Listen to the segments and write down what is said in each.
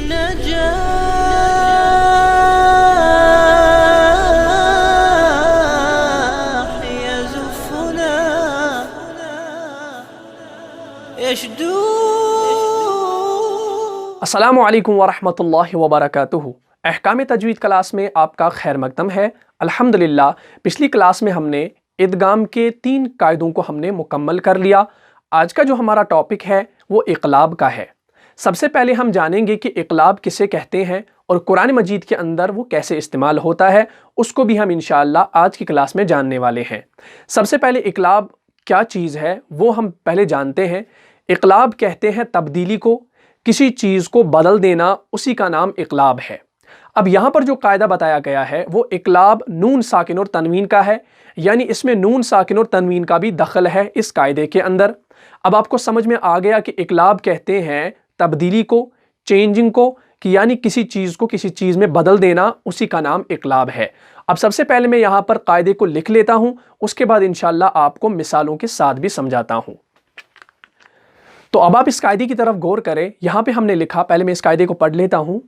السلام علیکم ورحمۃ اللہ وبرکاتہ۔ احکام تجوید کلاس میں آپ کا خیر مقدم ہے۔ الحمدللہ پچھلی کلاس میں ہم نے ادغام کے 3 قاعدوں کو ہم نے مکمل کر لیا۔ آج کا جو ہمارا ٹاپک ہے وہ اقلاب کا ہے۔ سب سے پہلے ہم جانیں گے کہ اقلاب کسے کہتے ہیں اور قرآن مجید کے اندر وہ کیسے استعمال ہوتا ہے، اس کو بھی ہم انشاءاللہ آج کی کلاس میں جاننے والے ہیں۔ سب سے پہلے اقلاب کیا چیز ہے وہ ہم پہلے جانتے ہیں۔ اقلاب کہتے ہیں تبدیلی کو، کسی چیز کو بدل دینا، اسی کا نام اقلاب ہے۔ اب یہاں پر جو قاعدہ بتایا گیا ہے وہ اقلاب نون ساکن اور تنوین کا ہے، یعنی اس میں نون ساکن اور تنوین کا بھی دخل ہے اس قاعدے کے اندر۔ اب آپ کو سمجھ میں آ گیا کہ اقلاب کہتے ہیں تبدیلی کو، چینجنگ کو، کہ یعنی کسی چیز کو کسی چیز میں بدل دینا، اسی کا نام اقلاب ہے۔ اب سب سے پہلے میں یہاں پر قاعدے کو لکھ لیتا ہوں، اس کے بعد انشاءاللہ آپ کو مثالوں کے ساتھ بھی سمجھاتا ہوں۔ تو اب آپ اس قاعدے کی طرف غور کریں۔ یہاں پہ ہم نے لکھا، پہلے میں اس قاعدے کو پڑھ لیتا ہوں۔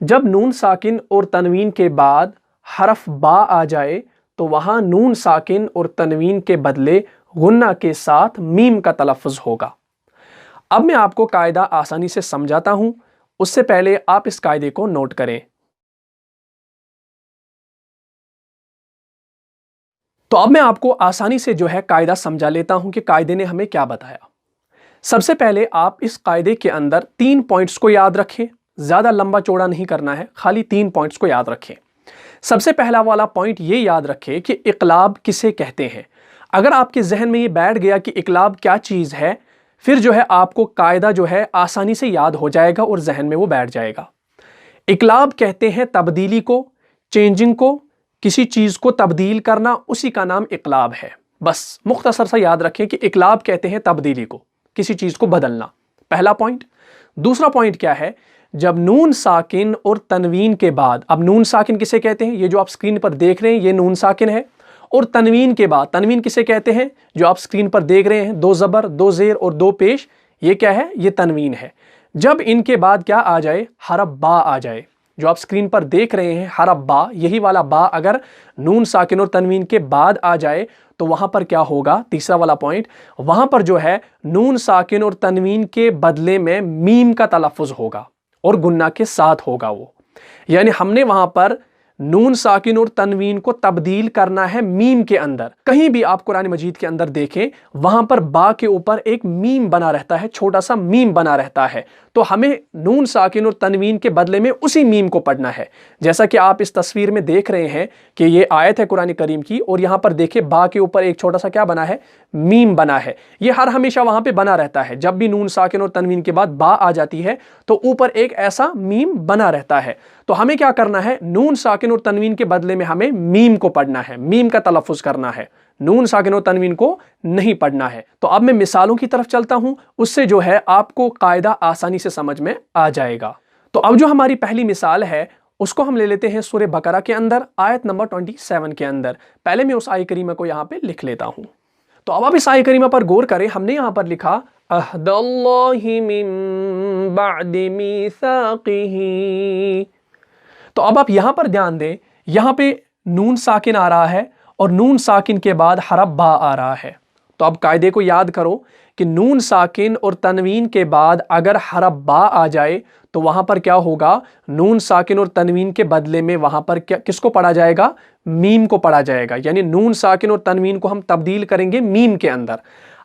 جب نون ساکن اور تنوین کے بعد حرف با آ جائے تو وہاں نون ساکن اور تنوین کے بدلے غنہ کے ساتھ میم کا تلفظ ہوگا۔ اب میں آپ کو قاعدہ آسانی سے سمجھاتا ہوں، اس سے پہلے آپ اس قاعدے کو نوٹ کریں۔ تو اب میں آپ کو آسانی سے جو ہے قاعدہ سمجھا لیتا ہوں کہ قاعدے نے ہمیں کیا بتایا۔ سب سے پہلے آپ اس قاعدے کے اندر 3 پوائنٹس کو یاد رکھیں، زیادہ لمبا چوڑا نہیں کرنا ہے، خالی 3 پوائنٹس کو یاد رکھیں۔ سب سے پہلا والا پوائنٹ یہ یاد رکھیں کہ اقلاب کسے کہتے ہیں۔ اگر آپ کے ذہن میں یہ بیٹھ گیا کہ اقلاب کیا چیز ہے، پھر جو ہے آپ کو قاعدہ جو ہے آسانی سے یاد ہو جائے گا اور ذہن میں وہ بیٹھ جائے گا۔ اقلاب کہتے ہیں تبدیلی کو، چینجنگ کو، کسی چیز کو تبدیل کرنا، اسی کا نام اقلاب ہے۔ بس مختصر سا یاد رکھیں کہ اقلاب کہتے ہیں تبدیلی کو، کسی چیز کو بدلنا، پہلا پوائنٹ۔ دوسرا پوائنٹ کیا ہے؟ جب نون ساکن اور تنوین کے بعد، اب نون ساکن کسے کہتے ہیں؟ یہ جو آپ سکرین پر دیکھ رہے ہیں یہ نون ساکن ہے، اور تنوین کے بعد، تنوین کسے کہتے ہیں؟ جو آپ سکرین پر دیکھ رہے ہیں 2 زبر 2 زیر اور 2 پیش، یہ کیا ہے؟ یہ تنوین ہے۔ جب ان کے بعد کیا آ جائے؟ حرف با آ جائے، جو آپ سکرین پر دیکھ رہے ہیں حرف با، یہی والا با اگر نون ساکن اور تنوین کے بعد آ جائے تو وہاں پر کیا ہوگا؟ تیسرا والا پوائنٹ، وہاں پر جو ہے نون ساکن اور تنوین کے بدلے میں میم کا تلفظ ہوگا اور گنہ کے ساتھ ہوگا وہ، یعنی ہم نے وہاں پر نون ساکن اور تنوین کو تبدیل کرنا ہے میم کے اندر۔ کہیں بھی آپ قرآن مجید کے اندر دیکھیں وہاں پر با کے اوپر ایک میم بنا رہتا ہے، چھوٹا سا میم بنا رہتا ہے، تو ہمیں نون ساکن اور تنوین کے بدلے میں اسی میم کو پڑھنا ہے۔ جیسا کہ آپ اس تصویر میں دیکھ رہے ہیں کہ یہ آیت ہے قرآن کریم کی، اور یہاں پر دیکھیں با کے اوپر ایک چھوٹا سا کیا بنا ہے؟ میم بنا ہے۔ یہ ہر ہمیشہ وہاں پہ بنا رہتا ہے، جب بھی نون ساکن اور تنوین کے بعد با آ جاتی ہے تو اوپر ایک ایسا میم بنا رہتا ہے۔ تو ہمیں کیا کرنا ہے؟ نون ساکن اور تنوین کے بدلے میں ہمیں میم کو پڑھنا ہے، میم کا تلفظ کرنا ہے، نون ساکن اور تنوین کو نہیں پڑھنا ہے۔ تو اب میں مثالوں کی طرف چلتا ہوں، اس سے جو ہے آپ کو قاعدہ آسانی سے سمجھ میں آ جائے گا۔ تو اب جو ہماری پہلی مثال ہے اس کو ہم لے لیتے ہیں سورہ بقرہ کے اندر، آیت نمبر 27 کے اندر۔ پہلے میں اس آیت کریمہ کو یہاں پہ لکھ لیتا ہوں۔ تو اب آپ اس آیت کریمہ پر غور کریں، ہم نے یہاں پر لکھا عہد اللہ من بعد میثاقہ۔ تو اب آپ یہاں پر دھیان دیں، یہاں پہ نون ساکن آ رہا ہے اور نون ساکن کے بعد حرف با آ رہا ہے۔ تو اب قاعدے کو یاد کرو کہ نون ساکن اور تنوین کے بعد اگر حرف با آ جائے تو وہاں پر کیا ہوگا؟ نون ساکن اور تنوین کے بدلے میں وہاں پر کس کو پڑھا جائے گا؟ میم کو پڑھا جائے گا، یعنی نون ساکن اور تنوین کو ہم تبدیل کریں گے میم کے اندر۔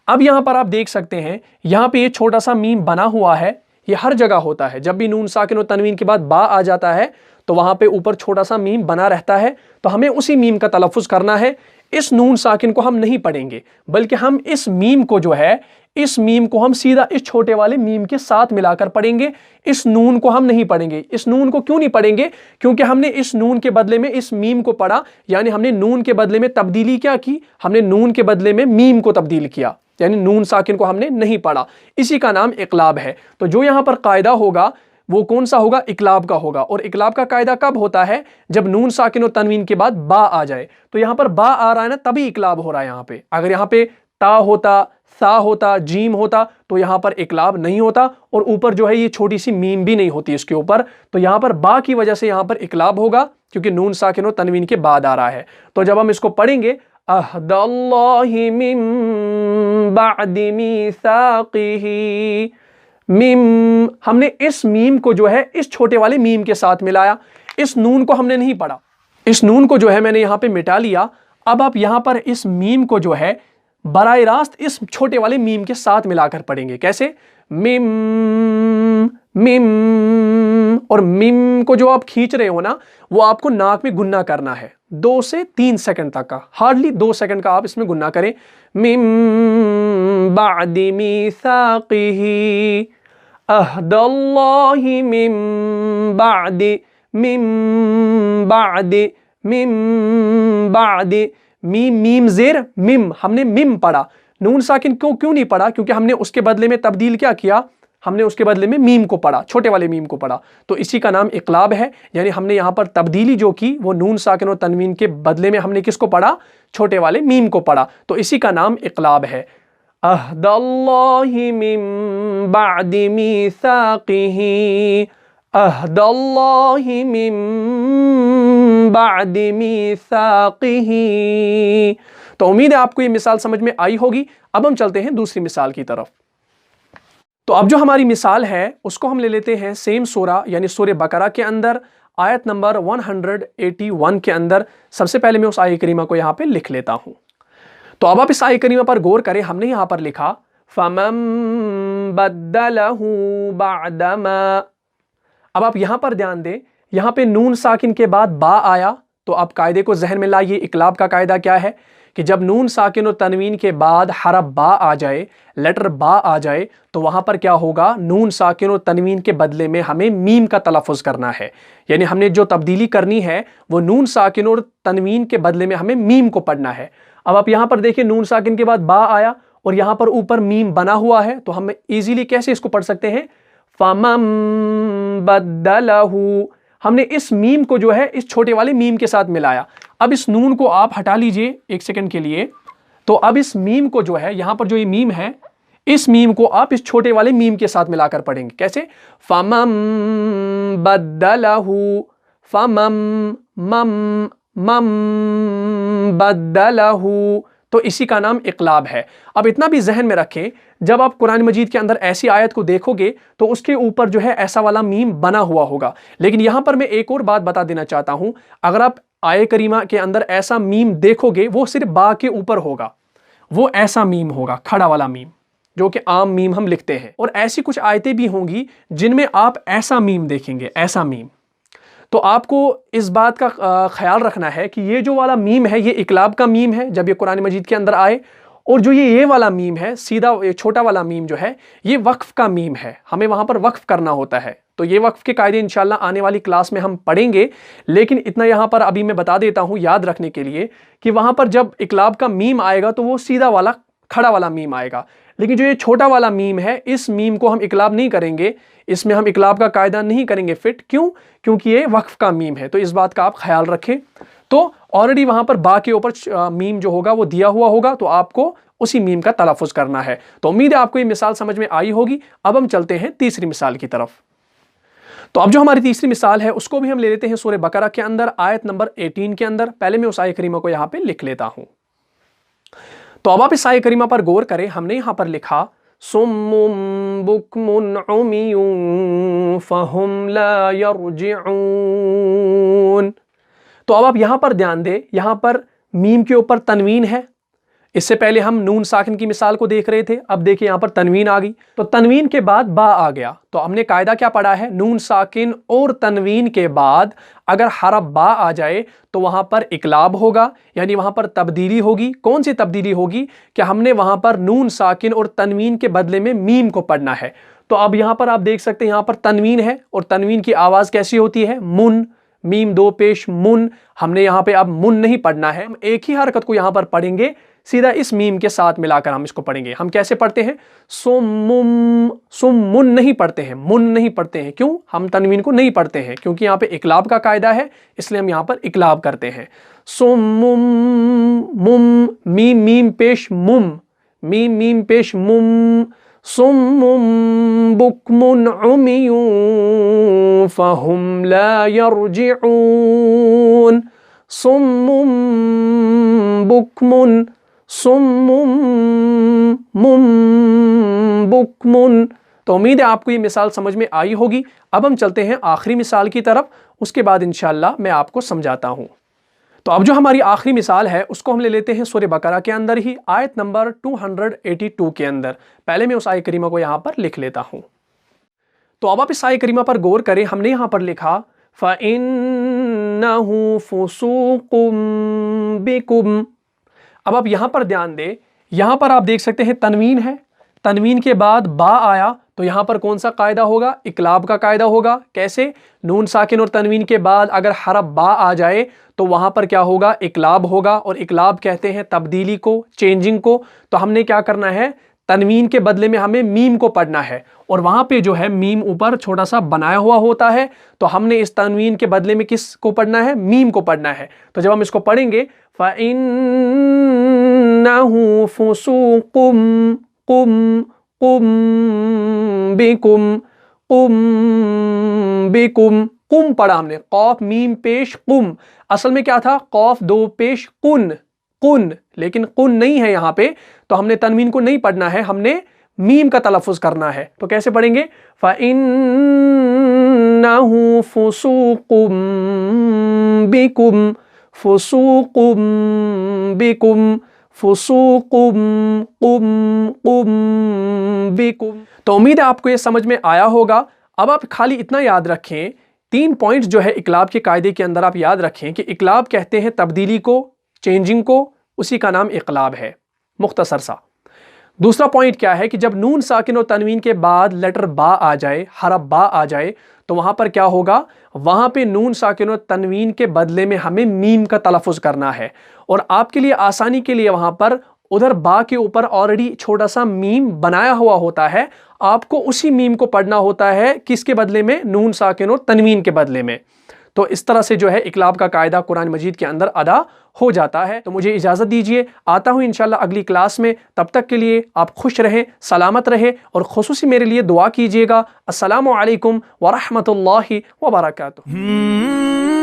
اب یہاں پر آپ دیکھ سکتے ہیں یہاں پہ یہ چھوٹا سا میم بنا ہوا ہے، یہ ہر جگہ ہوتا ہے، جب بھی نون ساکن اور تنوین کے بعد با آ جاتا ہے تو وہاں پہ اوپر چھوٹا سا میم بنا رہتا ہے، تو ہمیں اسی میم کا تلفظ کرنا ہے۔ اس نون ساکن کو ہم نہیں پڑھیں گے، بلکہ ہم اس میم کو جو ہے، اس میم کو ہم سیدھا اس چھوٹے والے میم کے ساتھ ملا کر پڑھیں گے، اس نون کو ہم نہیں پڑھیں گے۔ اس نون کو کیوں نہیں پڑھیں گے؟ کیونکہ ہم نے اس نون کے بدلے میں اس میم کو پڑھا، یعنی ہم نے نون کے بدلے میں تبدیلی کیا کی؟ ہم نے نون کے بدلے میں میم کو تبدیل کیا، یعنی نون ساکن کو ہم نے نہیں پڑھا، اسی کا نام اقلاب ہے۔ تو جو یہاں پر قاعدہ ہوگا وہ کون سا ہوگا؟ اقلاب کا ہوگا۔ اور اقلاب کا قاعدہ کب ہوتا ہے؟ جب نون ساکن اور تنوین کے بعد با آ جائے۔ تو یہاں پر با آ رہا ہے نا، تبھی اقلاب ہو رہا ہے۔ یہاں پہ اگر یہاں پہ تا ہوتا सा होता, जीम होता तो यहाँ पर इकलाब नहीं होता, और ऊपर जो है ये छोटी सी मीम भी नहीं होती इसके ऊपर, तो यहाँ पर बा की वजह से यहाँ पर इकलाब होगा क्योंकि नून साकिन और तनवीन के बाद आ रहा है। तो जब हम इसको पढ़ेंगे अहदल्लाहि मिन बअदि मीसाक़िही, मीम, हमने इस मीम को जो है इस छोटे वाले मीम के साथ मिलाया, इस नून को हमने नहीं पढ़ा, इस नून को जो है मैंने यहाँ पे मिटा लिया। अब आप यहाँ पर इस मीम को जो है बराह रास्त इस छोटे वाले मीम के साथ मिलाकर पढ़ेंगे। कैसे? मिम मिम, और मिम को जो आप खींच रहे हो ना वो आपको नाक में गुन्ना करना है 2 से 3 सेकंड तक का, हार्डली 2 सेकंड का आप इसमें गुन्ना करें। मिम बअदि मीसाक़िही अहदल्लाहि मिम बअदि मीम, मीम ज़ेर मिम, हमने मिम पढ़ा। नून साकिन क्यों नहीं पढ़ा? क्योंकि हमने उसके बदले में तब्दील क्या किया, हमने उसके बदले में मीम को पढ़ा, छोटे वाले मीम को पढ़ा, तो इसी का नाम इक़लाब है। यानी हमने यहाँ पर तब्दीली जो की वो नून साकिन और तनवीन के बदले में हमने किसको पढ़ा? छोटे वाले मीम को पढ़ा, तो इसी का नाम इक़लाब है। अहदल्लाहि मिन बअदि मीसाक़िही अहदल्लाहि मिन बअदि मीसाक़िही। तो उम्मीद है आपको ये मिसाल समझ में आई होगी। अब हम चलते हैं दूसरी मिसाल की तरफ। तो अब जो हमारी मिसाल है उसको हम ले लेते हैं सेम सूरा यानी सूरह बकरा के अंदर आयत नंबर 181 के अंदर। सबसे पहले मैं उस आयत करीमा को यहाँ पे लिख लेता हूँ। तो अब आप इस आयत करीमा पर गौर करें, हमने यहाँ पर लिखा फमन बद्दलहू बअदमा। अब आप यहाँ पर ध्यान दें, यहाँ पे नून साकिन के बाद बा आया, तो आप कायदे को जहन में लाइए। इक़लाब का कायदा क्या है कि जब नून साकिन और तनवीन के बाद हरफ बा आ जाए, लेटर बा आ जाए, तो वहाँ पर क्या होगा? नून साकिन और तनवीन के बदले में हमें मीम का तलफ़ुज़ करना है। यानी हमने जो तब्दीली करनी है वो नून साकिन और तनवीन के बदले में हमें मीम को पढ़ना है। अब आप यहाँ पर देखिए, नून साकिन के बाद बा आया और यहाँ पर ऊपर मीम बना हुआ है, तो हम ईजीली कैसे इसको पढ़ सकते हैं? फमन बद्दलहू, हमने इस मीम को जो है इस छोटे वाले मीम के साथ मिलाया। अब इस नून को आप हटा लीजिए 1 सेकंड के लिए। तो अब इस मीम को जो है यहाँ पर जो ये मीम है, इस मीम को आप इस छोटे वाले मीम के साथ मिलाकर पढ़ेंगे। कैसे? फमम बद्दलहू, फमम मम मम बद्दलहू, तो इसी का नाम इक़लाब है। अब इतना भी जहन में रखें, जब आप कुरान मजीद के अंदर ऐसी आयत को देखोगे तो उसके ऊपर जो है ऐसा वाला मीम बना हुआ होगा। लेकिन यहाँ पर मैं एक और बात बता देना चाहता हूँ, अगर आप आयत करीमा के अंदर ऐसा मीम देखोगे वो सिर्फ बा के ऊपर होगा, वो ऐसा मीम होगा, खड़ा वाला मीम, जो कि आम मीम हम लिखते हैं। और ऐसी कुछ आयतें भी होंगी जिनमें आप ऐसा मीम देखेंगे, ऐसा मीम। तो आपको इस बात का ख्याल रखना है कि ये जो वाला मीम है ये इक़लाब का मीम है जब ये कुरान मजीद के अंदर आए, और जो ये वाला मीम है, सीधा ये छोटा वाला मीम जो है, ये वक्फ का मीम है, हमें वहाँ पर वक्फ करना होता है। तो ये वक्फ के कायदे इंशाल्लाह आने वाली क्लास में हम पढ़ेंगे, लेकिन इतना यहाँ पर अभी मैं बता देता हूँ याद रखने के लिए कि वहाँ पर जब इक़लाब का मीम आएगा तो वो सीधा वाला खड़ा वाला मीम आएगा। लेकिन जो ये छोटा वाला मीम है, इस मीम को हम इक़लाब नहीं करेंगे, इसमें हम इक़लाब का कायदा नहीं करेंगे फिट। क्यों? क्योंकि ये वक्फ का मीम है। तो इस बात का आप ख्याल रखें। तो ऑलरेडी वहाँ पर बा के ऊपर मीम जो होगा वो दिया हुआ होगा, तो आपको उसी मीम का तलफ़ुज़ करना है। तो उम्मीद है आपको ये मिसाल समझ में आई होगी। अब हम चलते हैं तीसरी मिसाल की तरफ। तो अब जो हमारी तीसरी मिसाल है उसको भी हम ले लेते हैं सूरह बकरा के अंदर आयत नंबर 18 के अंदर। पहले मैं उस आयत करीमा को यहाँ पे लिख लेता हूँ। तो अब आप इस आयत करीमा पर गौर करें, हमने यहाँ पर लिखा सुम्मुम बुक्मुन उमियुन फहुम ला यरजिऊन। तो अब आप यहाँ पर ध्यान दें, यहाँ पर मीम के ऊपर तनवीन है। इससे पहले हम नून साकिन की मिसाल को देख रहे थे, अब देखिए यहाँ पर तनवीन आ गई, तो तनवीन के बाद बा आ गया। तो हमने कायदा क्या पढ़ा है? नून साकिन और तनवीन के बाद अगर हरफ बा आ जाए तो वहाँ पर इक़लाब होगा, यानी वहाँ पर तब्दीली होगी। कौन सी तब्दीली होगी? कि हमने वहाँ पर नून साकिन और तनवीन के बदले में मीम को पढ़ना है। तो अब यहाँ पर आप देख सकते हैं, यहाँ पर तनवीन है और तनवीन की आवाज़ कैसी होती है? मुन, मीम दो पेश मुन। हमने यहाँ पे अब मुन नहीं पढ़ना है, हम एक ही हरकत को यहाँ पर पढ़ेंगे, सीधा इस मीम के साथ मिलाकर हम इसको पढ़ेंगे। हम कैसे पढ़ते हैं? सुम्मुम, सुम्मुन नहीं पढ़ते हैं, मुन नहीं पढ़ते हैं। क्यों? हम तनवीन को नहीं पढ़ते हैं क्योंकि यहाँ पे इक़लाब का कायदा है, इसलिए हम यहाँ पर इक़लाब करते हैं। सुम्मुम मुम, मीम मीम पेश मुम, मीम मीम पेश मुम, सुम्मुम बुक्मुन उमियुन फहुम ला यरजिऊन, सुम्मुम बुक्मुन, सुम्मुम मुम बुक्मुन। तो उम्मीद है आपको ये मिसाल समझ में आई होगी। अब हम चलते हैं आखिरी मिसाल की तरफ, उसके बाद इंशाअल्लाह मैं आपको समझाता हूँ। तो अब जो हमारी आखिरी मिसाल है उसको हम ले लेते हैं सूरह बकरा के अंदर ही, आयत नंबर 282 के अंदर। पहले मैं उस आयत करीमा को यहाँ पर लिख लेता हूँ। तो अब आप इस आयत करीमा पर गौर करें। हमने यहाँ पर लिखा फ़इन्नहु फ़ुसूक़ुम बिकुम। अब आप यहाँ पर ध्यान दें, यहाँ पर आप देख सकते हैं तनवीन है, तनवीन के बाद बा आया, तो यहाँ पर कौन सा कायदा होगा? इकलाब का कायदा होगा। कैसे? नून साकिन और तनवीन के बाद अगर हरफ बा आ जाए तो वहाँ पर क्या होगा? इकलाब होगा। और इकलाब कहते हैं तब्दीली को, चेंजिंग को। तो हमने क्या करना है? तनवीन के बदले में हमें मीम को पढ़ना है, और वहाँ पे जो है मीम ऊपर छोटा सा बनाया हुआ होता है, तो हमने इस तनवीन के बदले में किस को पढ़ना है? मीम को पढ़ना है। तो जब हम इसको पढ़ेंगे फ़इन्नहु फ़ुसूक़ुम कुम कुम बिकुम, कुम बिकुम, कुम पढ़ा हमने, कौफ मीम पेश कुम। असल में क्या था? कौफ दो पेश कुन, कुन, लेकिन कुन नहीं है यहाँ पे, तो हमने तनवीन को नहीं पढ़ना है, हमने मीम का तलफ़ुज़ करना है। तो कैसे पढ़ेंगे? फ़इन्नहु फ़ुसूक़ुम बिकुम, फ़ुसूक़ुम बिकुम, फ़ुसूक़ुम कुम कुम बिकुम। तो उम्मीद है आपको ये समझ में आया होगा। अब आप खाली इतना याद रखें, 3 पॉइंट्स जो है इकलाब के कायदे के अंदर आप याद रखें कि इकलाब कहते हैं तब्दीली को, चेंजिंग को, उसी का नाम इकलाब है, मुख्तसर सा। दूसरा पॉइंट क्या है कि जब नून साकिन और तनवीन के बाद लेटर बा आ जाए, हरफ बा आ जाए, तो वहाँ पर क्या होगा? वहाँ पे नून साकिन और तनवीन के बदले में हमें मीम का तलफ़ुज़ करना है। और आपके लिए आसानी के लिए वहाँ पर उधर बा के ऊपर ऑलरेडी छोटा सा मीम बनाया हुआ होता है, आपको उसी मीम को पढ़ना होता है। किसके बदले में? नून साकिन और तनवीन के बदले में। तो इस तरह से जो है इकलाब का कायदा कुरान मजीद के अंदर अदा हो जाता है। तो मुझे इजाज़त दीजिए, आता हूँ इंशाल्लाह अगली क्लास में। तब तक के लिए आप खुश रहें, सलामत रहें, और खुसूसी मेरे लिए दुआ कीजिएगा। अस्सलामु अलैकुम व रहमतुल्लाहि व बरकातुहू।